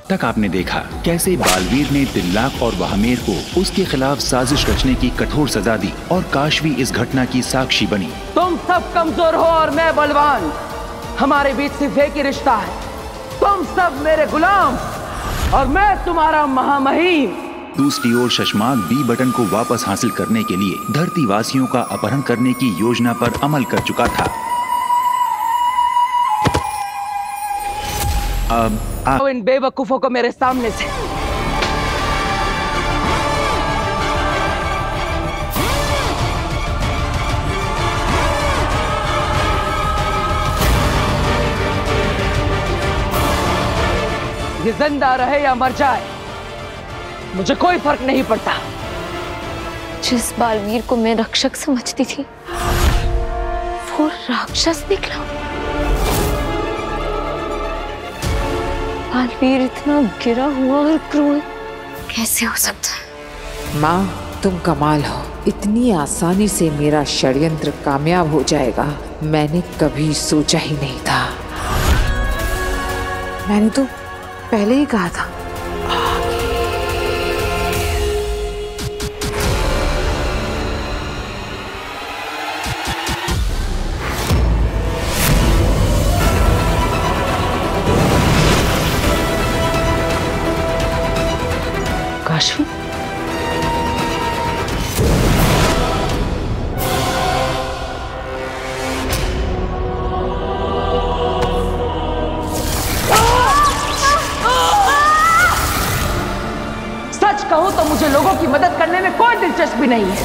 तक आपने देखा कैसे बालवीर ने तिल्लाक और वहामेर को उसके खिलाफ साजिश रचने की कठोर सजा दी और काशवी इस घटना की साक्षी बनी। तुम सब कमजोर हो और मैं बलवान, हमारे बीच सिर्फ एक ही रिश्ता है, तुम सब मेरे गुलाम और मैं तुम्हारा महामहिम। दूसरी ओर शशमाक बी बटन को वापस हासिल करने के लिए धरती वासियों का अपहरण करने की योजना पर अमल कर चुका था। अब इन बेवकूफों को मेरे सामने से। ये जिंदा रहे या मर जाए मुझे कोई फर्क नहीं पड़ता। जिस बालवीर को मैं रक्षक समझती थी वो राक्षस निकला। बालवीर इतना गिरा हुआ और क्रूर कैसे हो सकता है? माँ, तुम कमाल हो। इतनी आसानी से मेरा षड्यंत्र कामयाब हो जाएगा मैंने कभी सोचा ही नहीं था। मैंने तो पहले ही कहा था। काशवी, सच कहूं तो मुझे लोगों की मदद करने में कोई दिलचस्पी नहीं है।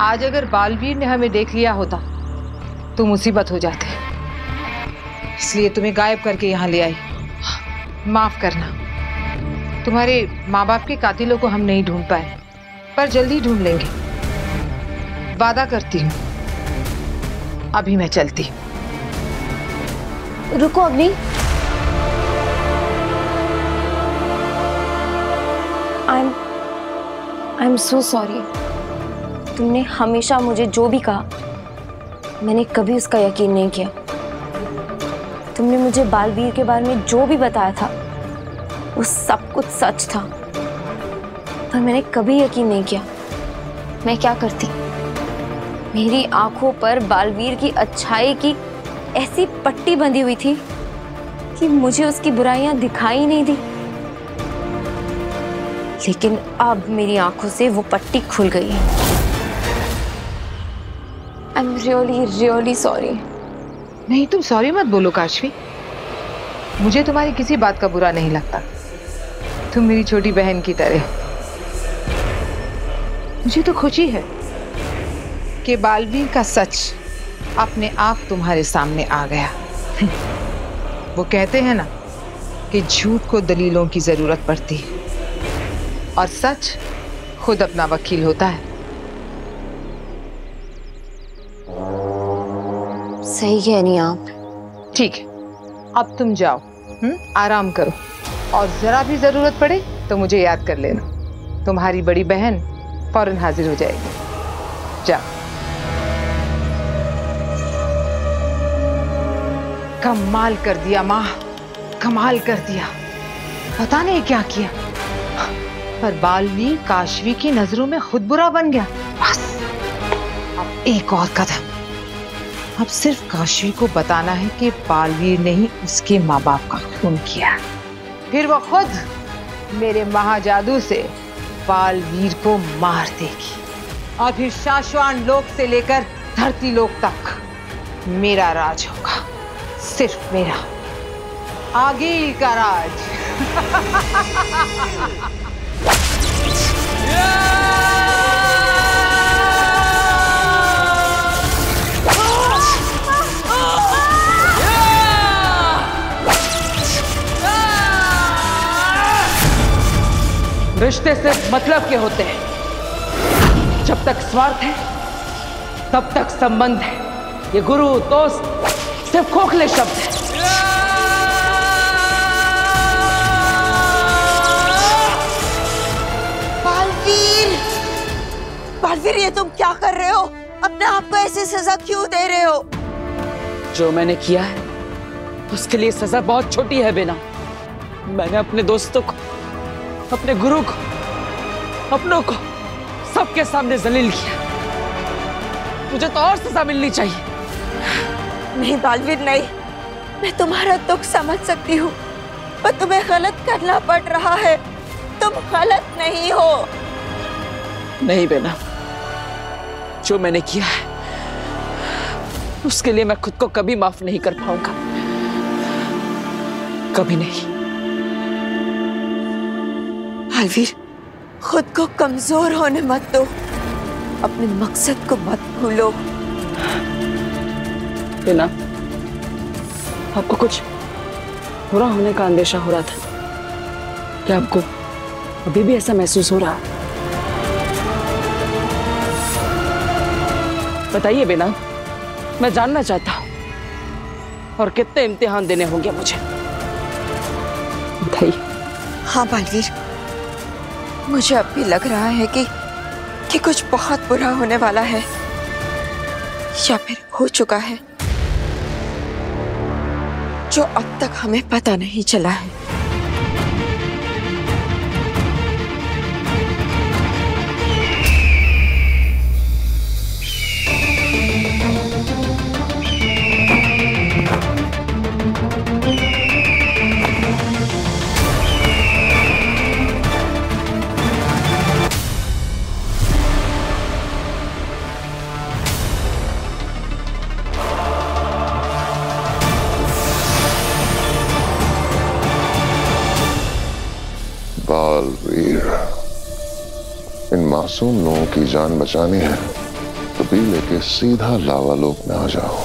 आज अगर बालवीर ने हमें देख लिया होता तो मुसीबत हो जाती, इसलिए तुम्हें गायब करके यहाँ ले आई। माफ करना, तुम्हारे माँ बाप के कातिलों को हम नहीं ढूंढ पाए, पर जल्दी ढूंढ लेंगे, वादा करती हूँ। अभी मैं चलती। रुको अग्नि, आई एम सो सॉरी। तुमने हमेशा मुझे जो भी कहा मैंने कभी उसका यकीन नहीं किया। तुमने मुझे बालवीर के बारे में जो भी बताया था वो सब कुछ सच था, पर मैंने कभी यकीन नहीं किया। मैं क्या करती? मेरी आंखों पर बालवीर की अच्छाई की ऐसी पट्टी बंधी हुई थी कि मुझे उसकी बुराइयां दिखाई नहीं दी। लेकिन अब मेरी आंखों से वो पट्टी खुल गई है। I am really really sorry. नहीं, तुम सॉरी मत बोलो काशवी। मुझे तुम्हारी किसी बात का बुरा नहीं लगता। तुम मेरी छोटी बहन की तरह। मुझे तो खुशी है कि बालवीर का सच अपने आप तुम्हारे सामने आ गया। वो कहते हैं ना कि झूठ को दलीलों की जरूरत पड़ती है और सच खुद अपना वकील होता है। सही कह रही आप। ठीक है, अब तुम जाओ, आराम करो और जरा भी जरूरत पड़े तो मुझे याद कर लेना। तुम्हारी बड़ी बहन फौरन हाजिर हो जाएगी। जाओ। कमाल कर दिया माँ, कमाल कर दिया। पता नहीं क्या किया, पर बालवीर काशवी की नजरों में खुद बुरा बन गया। बस अब एक और कदम। अब सिर्फ काशवी को बताना है कि बालवीर ने ही उसके माँ बाप का खून किया, फिर वो खुद मेरे महाजादू से बालवीर को मार देगी और फिर शाश्वान लोक से लेकर धरती लोक तक मेरा राज होगा, सिर्फ मेरा, आगे का राज। रिश्ते सिर्फ मतलब के होते हैं। जब तक स्वार्थ है तब तक संबंध है। ये गुरु दोस्त सिर्फ खोखले शब्द हैं। बालवीर, बालवीर, ये तुम क्या कर रहे हो? अपने आप को ऐसी सजा क्यों दे रहे हो? जो मैंने किया है उसके लिए सजा बहुत छोटी है बेना। मैंने अपने दोस्तों को, अपने गुरु को, अपनों को सबके सामने जलील किया। मुझे तो और सजा मिलनी चाहिए। नहीं बालवीर नहीं, मैं तुम्हारा दुख समझ सकती हूँ, पर तुम्हें गलत करना पड़ रहा है। तुम गलत नहीं हो। नहीं बेना, जो मैंने किया है उसके लिए मैं खुद को कभी माफ नहीं कर पाऊंगा, कभी नहीं। बालवीर, खुद को कमजोर होने मत दो, अपने मकसद को मत भूलो। बेना, आपको कुछ बुरा होने का अंदेशा हो रहा था क्या? आपको अभी भी ऐसा महसूस हो रहा? बताइए बेना, मैं जानना चाहता हूं। और कितने इम्तिहान देने होंगे मुझे, बताइए। हाँ बालवीर, मुझे अब भी लग रहा है कि कुछ बहुत बुरा होने वाला है, या फिर हो चुका है, जो अब तक हमें पता नहीं चला है। बालवीर, इन मासूम लोगों की जान बचानी है तो भी लेके सीधा लावा लोक में आ जाओ।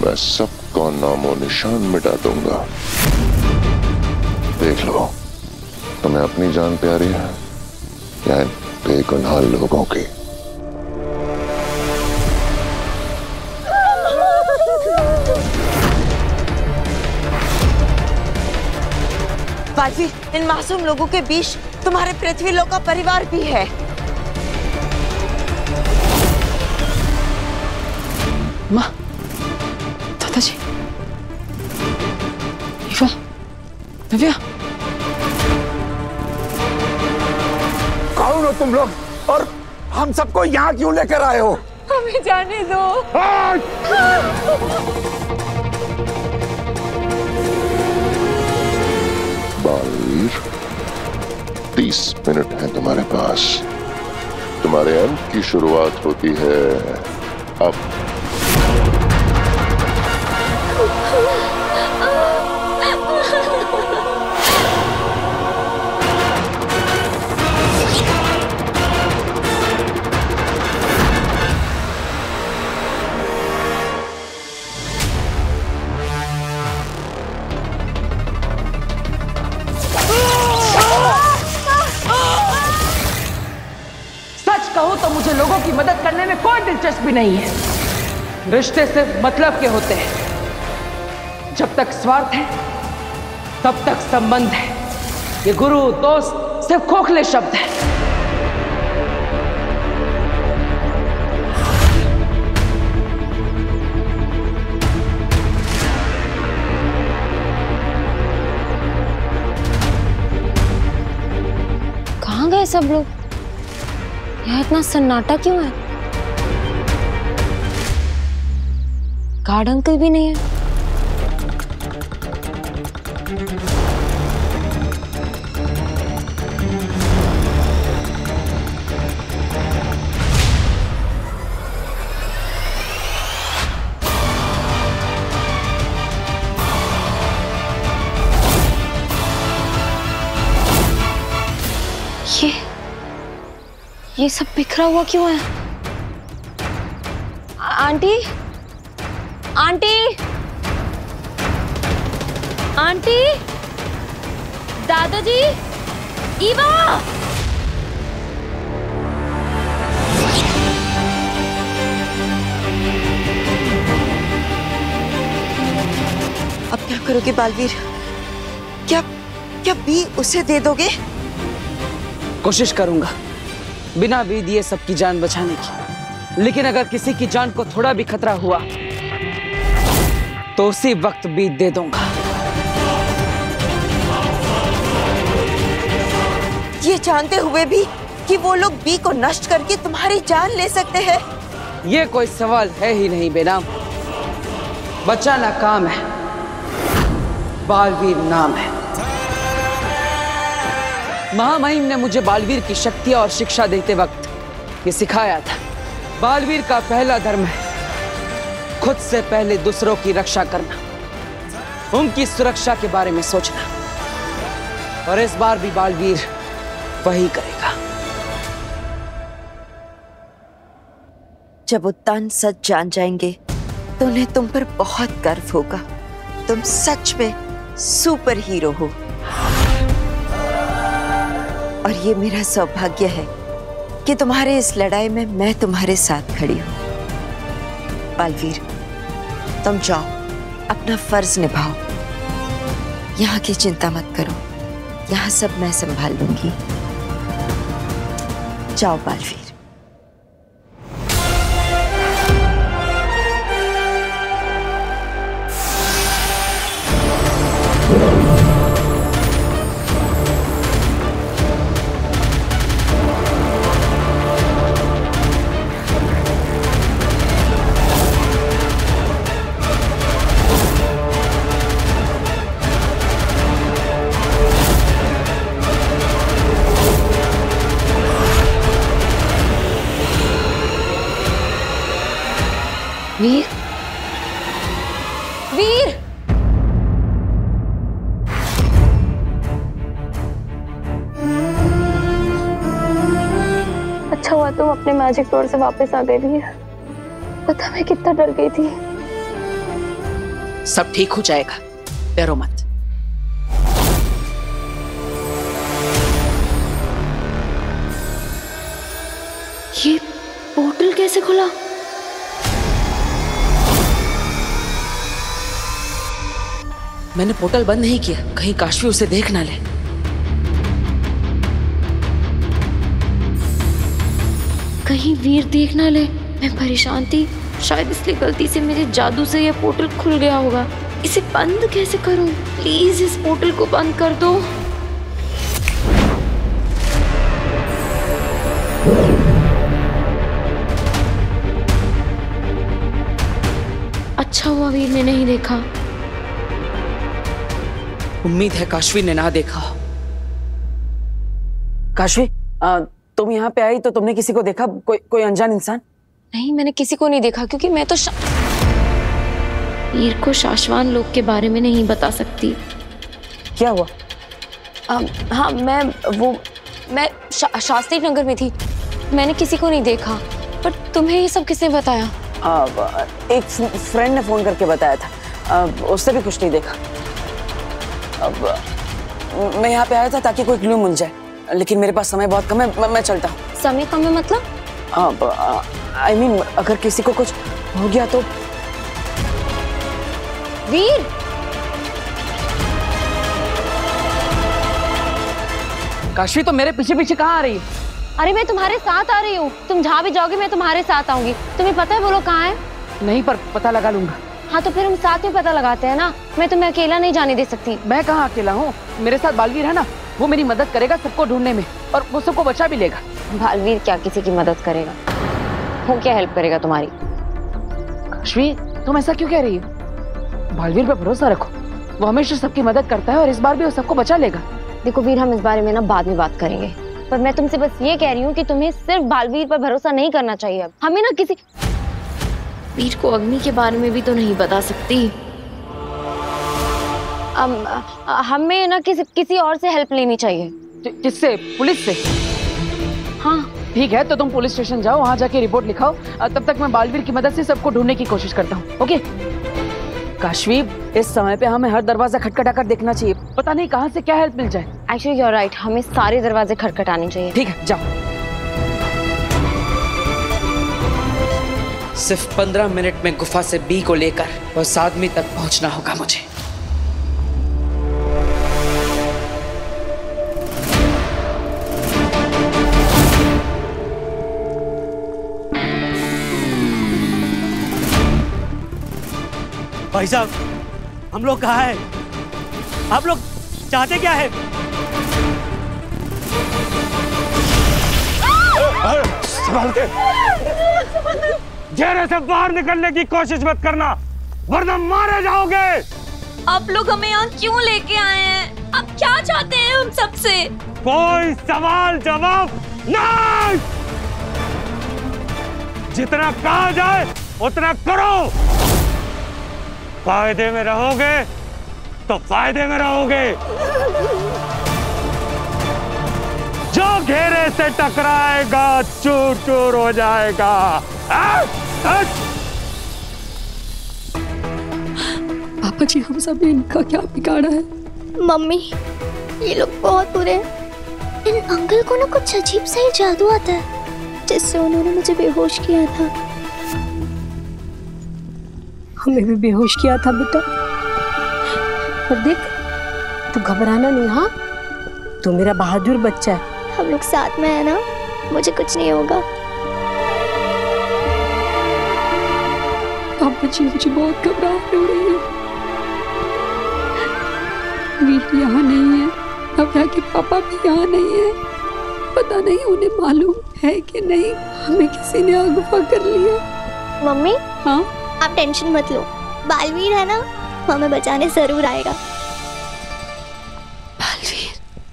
मैं सबको नामो निशान मिटा दूंगा। देख लो, तुम्हें अपनी जान प्यारी है या इन बेगुनाह लोगों की? बालवीर, इन मासूम लोगों के बीच तुम्हारे पृथ्वी लोक का परिवार भी है। माँ, दादाजी, ईवा, नव्या, कौन हो तुम लोग और हम सबको यहाँ क्यों लेकर आए हो? हमें जाने दो। बालवीर, 30 मिनट है तुम्हारे पास। तुम्हारे अंत की शुरुआत होती है अब। कहूं तो मुझे लोगों की मदद करने में कोई दिलचस्पी नहीं है। रिश्ते सिर्फ मतलब के होते हैं। जब तक स्वार्थ है तब तक संबंध है। ये गुरु दोस्त सिर्फ खोखले शब्द हैं। कहाँ गए सब लोग? यहाँ इतना सन्नाटा क्यों है? गार्ड अंकल भी नहीं है। ये सब बिखरा हुआ क्यों है? आंटी, आंटी, आंटी, दादाजी, ईवा। अब क्या करोगे बालवीर? क्या बी उसे दे दोगे? कोशिश करूंगा बिना बी दिए सबकी जान बचाने की। लेकिन अगर किसी की जान को थोड़ा भी खतरा हुआ तो उसी वक्त बीत दे दूंगा। ये जानते हुए भी कि वो लोग बी को नष्ट करके तुम्हारी जान ले सकते हैं? ये कोई सवाल है ही नहीं बेनाम। बचाना काम है, बालवीर नाम है। महामहिम ने मुझे बालवीर की शक्ति और शिक्षा देते वक्त ये सिखाया था। बालवीर का पहला धर्म है खुद से पहले दूसरों की रक्षा करना, उनकी सुरक्षा के बारे में सोचना। और इस बार भी बालवीर वही करेगा। जब वो तन सच जान जाएंगे तो उन्हें तुम पर बहुत गर्व होगा। तुम सच में सुपर हीरो हो और ये मेरा सौभाग्य है कि तुम्हारे इस लड़ाई में मैं तुम्हारे साथ खड़ी हूं। बालवीर, तुम जाओ, अपना फर्ज निभाओ। यहाँ की चिंता मत करो, यहाँ सब मैं संभाल लूंगी। जाओ बालवीर। वीर, वीर! अच्छा हुआ तुम अपने मैजिक डोर से वापस आ गए वीर। पता मैं कितना डर गई थी। सब ठीक हो जाएगा, डरो मत। ये पोर्टल कैसे खुला? मैंने पोर्टल बंद नहीं किया, कहीं काशवी उसे देख ना ले। कहीं वीर देख ना ले। मैं परेशान थी, शायद इसलिए गलती से मेरे जादू से यह पोर्टल खुल गया होगा। इसे बंद कैसे करूं? प्लीज इस पोर्टल को बंद कर दो। अच्छा हुआ वीर ने नहीं देखा। उम्मीद है काशवी ने ना देखा। काशवी, तुम यहाँ पे आई तो तुमने किसी को देखा? कोई अनजान इंसान? नहीं, मैंने किसी को नहीं देखा क्योंकि मैं तो वीर को शाश्वान लोक के बारे में नहीं बता सकती। क्या हुआ? हाँ, मैं शास्त्री नगर में थी। मैंने किसी को नहीं देखा। पर तुम्हें ये सब किसने बताया? एक फ्रेंड ने फोन करके बताया था। उससे भी कुछ नहीं देखा। अब मैं यहाँ पे आया था ताकि कोई क्लू मिल जाए, लेकिन मेरे पास समय बहुत कम है। मैं चलता हूँ। समय कम है मतलब? I mean, अगर किसी को कुछ हो गया तो। वीर! काशवी तो मेरे पीछे पीछे कहाँ आ रही है? अरे मैं तुम्हारे साथ आ रही हूँ। तुम जहाँ भी जाओगे मैं तुम्हारे साथ आऊंगी। तुम्हें पता है वो लोग कहाँ है? नहीं, पर पता लगा लूंगा। हाँ तो फिर हम साथ में पता लगाते हैं ना। मैं तुम्हें अकेला नहीं जाने दे सकती। मैं कहाँ अकेला हूँ? मेरे साथ बालवीर है ना, वो मेरी मदद करेगा सबको ढूंढने में, और वो सबको बचा भी लेगा। बालवीर क्या किसी की मदद करेगा? वो क्या हेल्प करेगा तुम्हारी? काशवी, तुम ऐसा क्यों कह रही हो? बालवीर पे भरोसा रखो, वो हमेशा सबकी मदद करता है और इस बार भी वो सबको बचा लेगा। देखो वीर, हम इस बारे में ना बाद में बात करेंगे, पर मैं तुमसे बस ये कह रही हूँ कि तुम्हें सिर्फ बालवीर पर भरोसा नहीं करना चाहिए। अब हमें ना किसी वीर को अग्नि के बारे में भी तो नहीं बता सकती। हमें ना किसी और से हेल्प लेनी चाहिए। किससे? पुलिस से? हाँ ठीक है, तो तुम पुलिस स्टेशन जाओ, वहां जाके रिपोर्ट लिखाओ। तब तक मैं बालवीर की मदद से सबको ढूंढने की कोशिश करता हूँ। ओके काशवी, इस समय पे हमें हर दरवाजा खटखटा कर देखना चाहिए, पता नहीं कहाँ से क्या हेल्प मिल जाए। एक्चुअली यू आर राइट, हमें सारे दरवाजे खटखटाने चाहिए। ठीक है, जाओ। सिर्फ 15 मिनट में गुफा से बी को लेकर उस आदमी तक पहुंचना होगा मुझे। भाई साहब, हम लोग कहाँ हैं? आप लोग चाहते क्या है? संभाल के। घेरे से बाहर निकलने की कोशिश मत करना, वरना मारे जाओगे। आप लोग हमें यहाँ क्यों लेके आए हैं? आप क्या चाहते हैं हम सबसे? कोई सवाल जवाब नहीं। जितना कहा जाए उतना करो। फायदे में रहोगे तो फायदे में रहोगे। जो घेरे से टकराएगा चूर चूर हो जाएगा। पापा जी, हम सब ने इनका क्या बिगाड़ा है? मम्मी, ये लोग बहुत बुरे हैं। इन अंकल को ना कुछ अजीब सा ही जादू आता है, जिससे उन्होंने मुझे बेहोश किया था। हमें भी बेहोश किया था बेटा। और देख, तू घबराना नहीं, हाँ? तू मेरा बहादुर बच्चा है। हम लोग साथ में है ना, मुझे कुछ नहीं होगा। पापा जी, मुझे बहुत घबराहट हो रही है। वीर यहाँ नहीं है, अब के पापा भी यहाँ नहीं है। पता नहीं उन्हें मालूम है कि नहीं, हमें किसी ने अगवा कर लिया। मम्मी, हाँ? आप टेंशन मत लो, बालवीर है ना, हमें बचाने जरूर आएगा। बालवीर?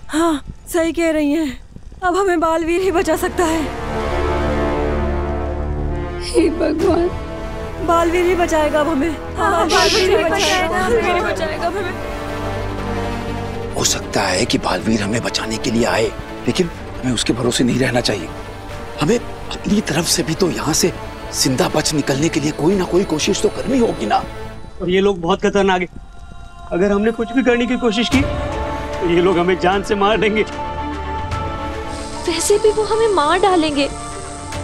हाँ, सही कह रही हैं। अब हमें बालवीर ही बचा सकता है। हे भगवान, बालवीर ही बचाएगा अब हमें। हाँ, बालवीर ही बचाएगा, बालवीर ही बचाएगा अब हमें। हो सकता है कि बालवीर हमें बचाने के लिए आए, लेकिन हमें उसके भरोसे नहीं रहना चाहिए। हमें अपनी तरफ से भी तो यहाँ से जिंदा बच निकलने के लिए कोई ना कोई कोशिश तो करनी होगी ना। और ये लोग बहुत खतरनाक है। अगर हमने कुछ भी करने की कोशिश की तो ये लोग हमें जान से मार देंगे। वैसे भी वो हमें मार डालेंगे।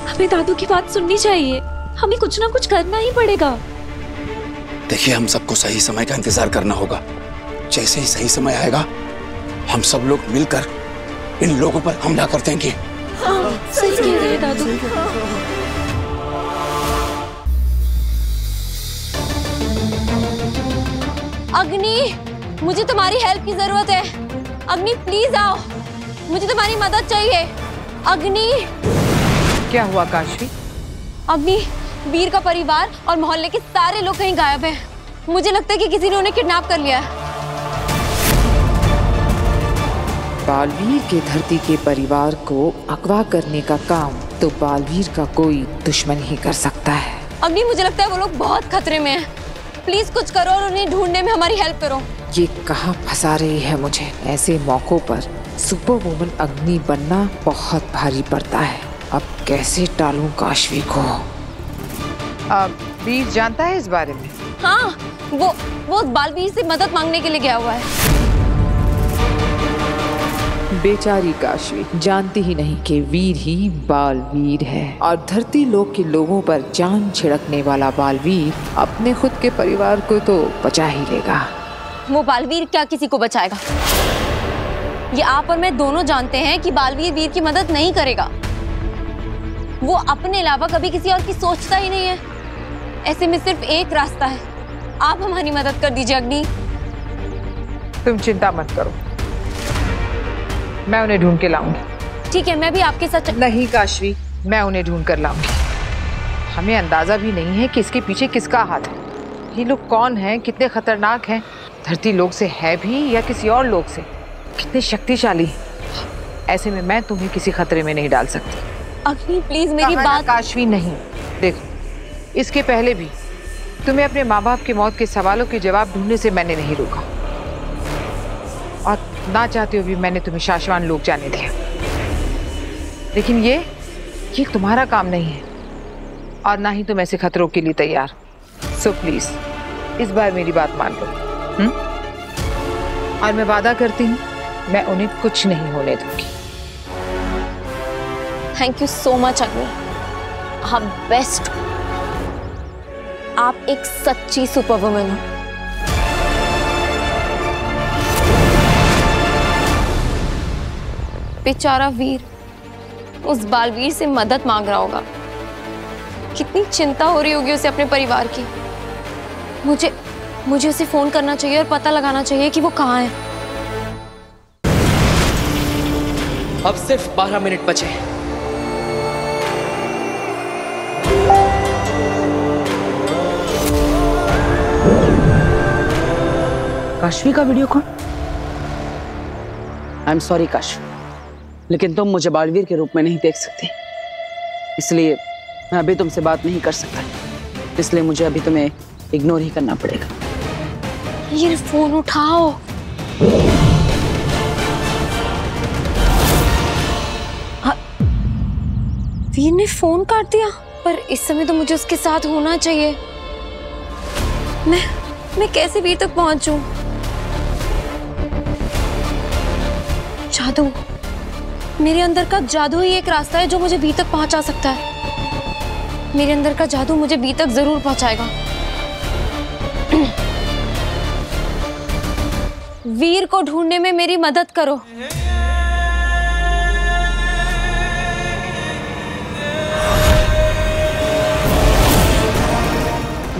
हमें दादू की बात सुननी चाहिए। हमें कुछ ना कुछ करना ही पड़ेगा। देखिए, हम सबको सही समय का इंतजार करना होगा। जैसे ही सही समय आएगा, हम सब लोग मिलकर इन लोगों पर हमला कर देंगे। हाँ, सही कह रहे हैं दादू। अग्नि, मुझे तुम्हारी हेल्प की जरूरत है। अग्नि, प्लीज आओ, मुझे तुम्हारी मदद चाहिए। अग्नि। क्या हुआ काशवी? अग्नि, वीर का परिवार और मोहल्ले के सारे लोग कहीं गायब हैं। मुझे लगता है कि किसी ने उन्हें किडनैप कर लिया है। बालवीर के धरती के परिवार को अगवा करने का काम तो बालवीर का कोई दुश्मन ही कर सकता है। अग्नि, मुझे लगता है वो लोग बहुत खतरे में हैं। प्लीज कुछ करो और उन्हें ढूंढने में हमारी हेल्प करो। ये कहाँ फंसा रही है मुझे। ऐसे मौकों पर सुपर वुमन अग्नि बनना बहुत भारी पड़ता है। अब कैसे टालूं काशवी को? वीर जानता है इस बारे में? हाँ, वो बालवीर से मदद मांगने के लिए गया हुआ है। बेचारी काशवी जानती ही नहीं कि वीर ही बालवीर है, और धरती लोक के लोगों पर जान छिड़कने वाला बालवीर अपने खुद के परिवार को तो बचा ही लेगा। वो बालवीर क्या किसी को बचाएगा? ये आप और मैं दोनों जानते हैं कि बालवीर वीर की मदद नहीं करेगा। वो अपने अलावा कभी किसी और की सोचता ही नहीं है। ऐसे में सिर्फ एक रास्ता है, आप हमारी मदद कर दीजिए अग्नि। तुम चिंता मत करो, मैं उन्हें ढूंढ के लाऊंगी। ठीक है, मैं भी आपके साथ। नहीं काशवी, मैं उन्हें ढूंढ कर लाऊंगी। हमें अंदाजा भी नहीं है कि इसके पीछे किसका हाथ है। ये लोग कौन हैं, कितने खतरनाक हैं, धरती लोक से है भी या किसी और लोक से, कितने शक्तिशाली। ऐसे में मैं तुम्हें किसी खतरे में नहीं डाल सकती। अग्नि, प्लीज मेरी बात। काशवी नहीं, देखो, इसके पहले भी तुम्हें अपने माँ बाप की मौत के सवालों के जवाब ढूंढने से मैंने नहीं रोका, और ना चाहते हुए भी मैंने तुम्हें शाश्वान लोक जाने दिया। लेकिन ये तुम्हारा काम नहीं है, और ना ही तुम ऐसे खतरों के लिए तैयार। सो प्लीज इस बार मेरी बात मान लो। और मैं वादा करती हूँ, मैं उन्हें कुछ नहीं होने दूंगी। थैंक यू सो मच अग्नि, आप बेस्ट। आप एक सच्ची सुपर वुमन हो। बेचारा वीर उस बालवीर से मदद मांग रहा होगा। कितनी चिंता हो रही होगी उसे अपने परिवार की। मुझे उसे फोन करना चाहिए और पता लगाना चाहिए कि वो कहाँ है। अब सिर्फ 12 मिनट बचे। काशवी का video call? I am sorry Kashvi, लेकिन तुम मुझे बालवीर के रूप में नहीं देख सकती, इसलिए मैं अभी तुमसे बात नहीं कर सकता। इसलिए मुझे अभी तुम्हें इग्नोर ही करना पड़ेगा। ये फोन उठाओ। वीर ने फोन काट दिया, पर इस समय तो मुझे उसके साथ होना चाहिए। मैं कैसे वीर तक पहुंचूं? जादू, मेरे अंदर का जादू ही एक रास्ता है जो मुझे वीर तक पहुंचा सकता है। मेरे अंदर का जादू मुझे वीर तक जरूर पहुंचाएगा। वीर को ढूंढने में मेरी मदद करो।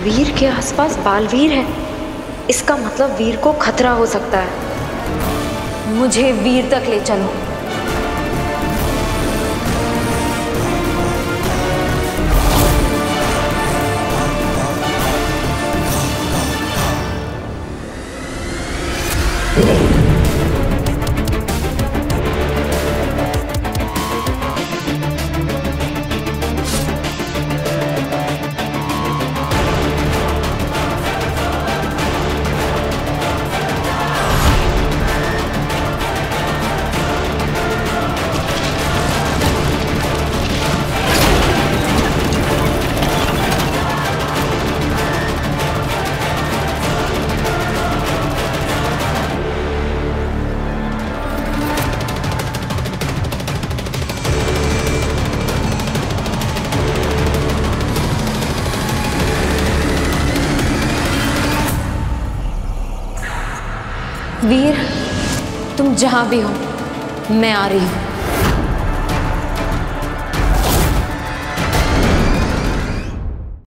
वीर के आसपास बालवीर है, इसका मतलब वीर को खतरा हो सकता है। मुझे वीर तक ले चलो। वीर, तुम जहां भी हो, मैं आ रही हूं।